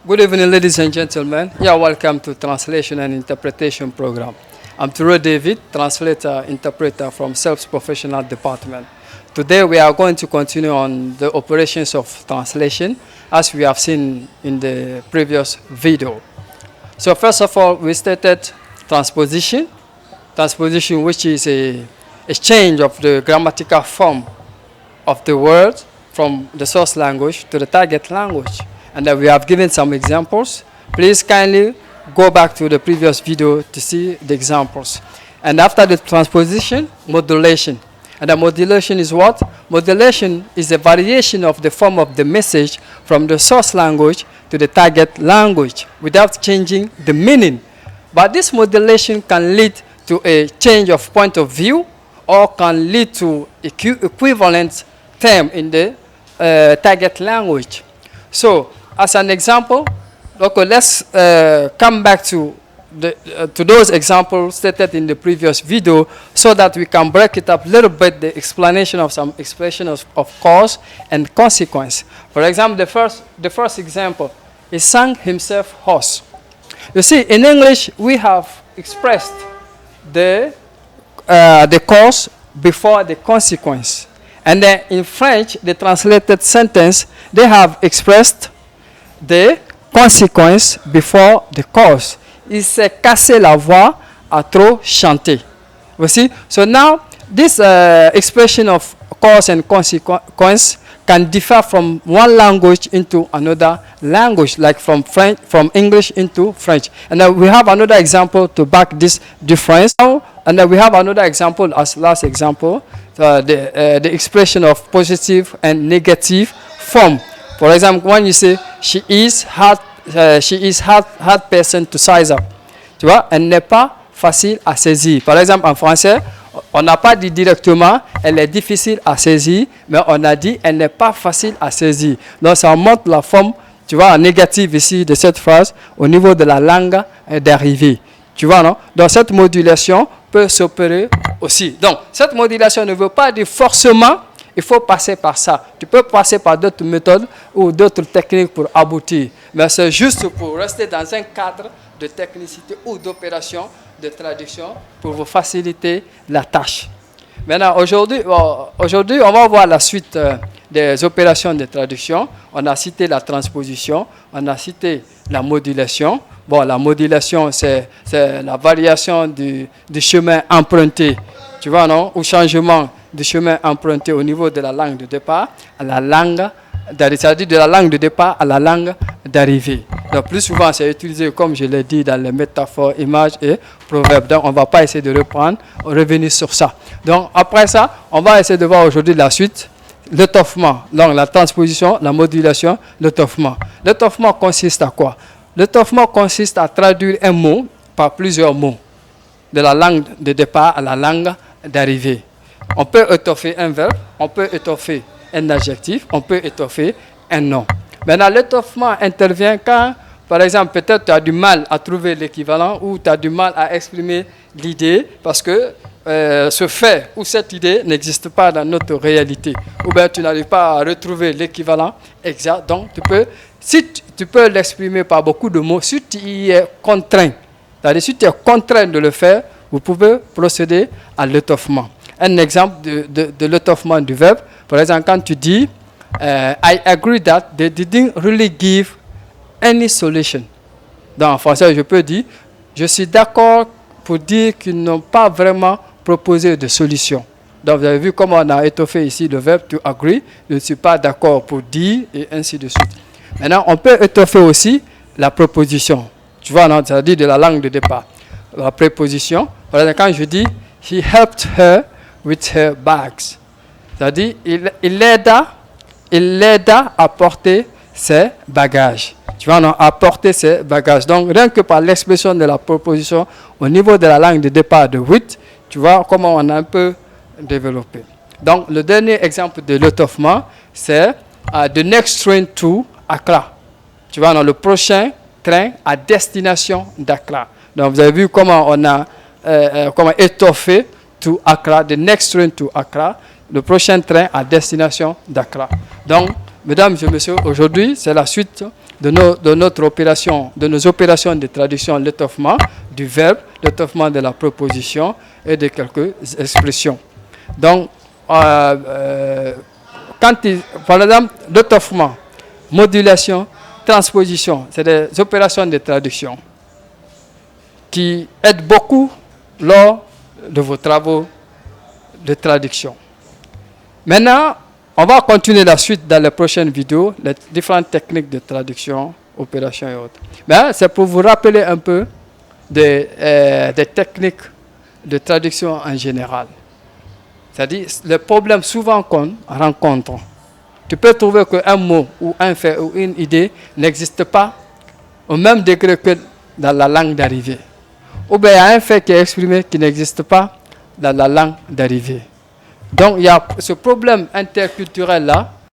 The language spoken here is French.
Good evening, ladies and gentlemen. You are welcome to Translation and Interpretation Program. I'm Turo David, translator, interpreter from SELPS Professional Department. Today we are going to continue on the operations of translation as we have seen in the previous video. So first of all, we stated transposition. Transposition, which is a change of the grammatical form of the word from the source language to the target language. And then we have given some examples. Please kindly go back to the previous video to see the examples. And after the transposition, modulation. And the modulation is what? Modulation is a variation of the form of the message from the source language to the target language without changing the meaning. But this modulation can lead to a change of point of view or can lead to equivalent term in the target language. So, as an example, okay, let's come back to those examples stated in the previous video so that we can break it up a little bit, the explanation of some expressions of cause and consequence. For example, the first example is sang himself hoarse. You see, in English, we have expressed the cause before the consequence. And then in French, the translated sentence, they have expressed the consequence before the cause. Il s'est cassé la voix à trop chanter. You see? So now, this expression of cause and consequence can differ from one language into another language, like from English into French. And then we have another example to back this difference. And then we have another example as last example, the expression of positive and negative form. For example, when you say she is hard person to size up. Tu vois, elle n'est pas facile à saisir. Par exemple, en français, on n'a pas dit directement elle est difficile à saisir, mais on a dit elle n'est pas facile à saisir. Donc ça montre la forme, tu vois, en négatif ici de cette phrase au niveau de la langue d'arrivée. Tu vois, non? Donc cette modulation peut s'opérer aussi. Donc cette modulation ne veut pas dire forcément il faut passer par ça. Tu peux passer par d'autres méthodes ou d'autres techniques pour aboutir. Mais c'est juste pour rester dans un cadre de technicité ou d'opération de traduction pour vous faciliter la tâche. Maintenant, aujourd'hui, on va voir la suite des opérations de traduction. On a cité la transposition, on a cité la modulation. Bon, la modulation, c'est la variation du chemin emprunté, tu vois, non? Ou changement du chemin emprunté au niveau de la langue de départ à la langue d'arrivée, c'est-à-dire de la langue de départ à la langue d'arrivée. Donc, plus souvent, c'est utilisé, comme je l'ai dit, dans les métaphores, images et proverbes. Donc, on ne va pas essayer de revenir sur ça. Donc, après ça, on va essayer de voir aujourd'hui la suite, l'étoffement. Donc, la transposition, la modulation, l'étoffement. L'étoffement consiste à quoi? L'étoffement consiste à traduire un mot par plusieurs mots, de la langue de départ à la langue d'arrivée. On peut étoffer un verbe, on peut étoffer un adjectif, on peut étoffer un nom. Maintenant, l'étoffement intervient quand, par exemple, peut-être tu as du mal à trouver l'équivalent ou tu as du mal à exprimer l'idée parce que ce fait ou cette idée n'existe pas dans notre réalité. Ou bien tu n'arrives pas à retrouver l'équivalent exact. Donc, tu peux l'exprimer par beaucoup de mots. Si tu y es contraint, c'est-à-dire si tu es contraint de le faire, vous pouvez procéder à l'étoffement. Un exemple de l'étoffement du verbe, par exemple, quand tu dis I agree that they didn't really give any solution. Dans en français, je peux dire je suis d'accord pour dire qu'ils n'ont pas vraiment proposé de solution. Donc, vous avez vu comment on a étoffé ici le verbe to agree. Je ne suis pas d'accord pour dire et ainsi de suite. Maintenant, on peut étoffer aussi la proposition. Tu vois, c'est-à-dire de la langue de départ. La préposition. Par exemple, quand je dis he helped her with her bags. C'est-à-dire, il l'aida à porter ses bagages. Tu vois, à porter ses bagages. Donc, rien que par l'expression de la proposition au niveau de la langue de départ de 8, tu vois comment on a un peu développé. Donc, le dernier exemple de l'étoffement, c'est the next train to Accra. Tu vois, le prochain train à destination d'Accra. Donc, vous avez vu comment on a étoffé to Accra, the next train to Accra, le prochain train à destination d'Accra. Donc, Mesdames et messieurs, aujourd'hui, c'est la suite de notre opération, de nos opérations de traduction, l'étoffement du verbe, l'étoffement de la proposition et de quelques expressions. Donc, par exemple, l'étoffement, modulation, transposition, c'est des opérations de traduction qui aident beaucoup lors de vos travaux de traduction. Maintenant, on va continuer la suite dans les prochaines vidéos, les différentes techniques de traduction, opérations et autres. Mais c'est pour vous rappeler un peu des techniques de traduction en général. C'est-à-dire, les problèmes souvent qu'on rencontre. Tu peux trouver qu'un mot ou un fait ou une idée n'existe pas au même degré que dans la langue d'arrivée. Ou bien il y a un fait qui est exprimé qui n'existe pas dans la langue d'arrivée. Donc il y a ce problème interculturel-là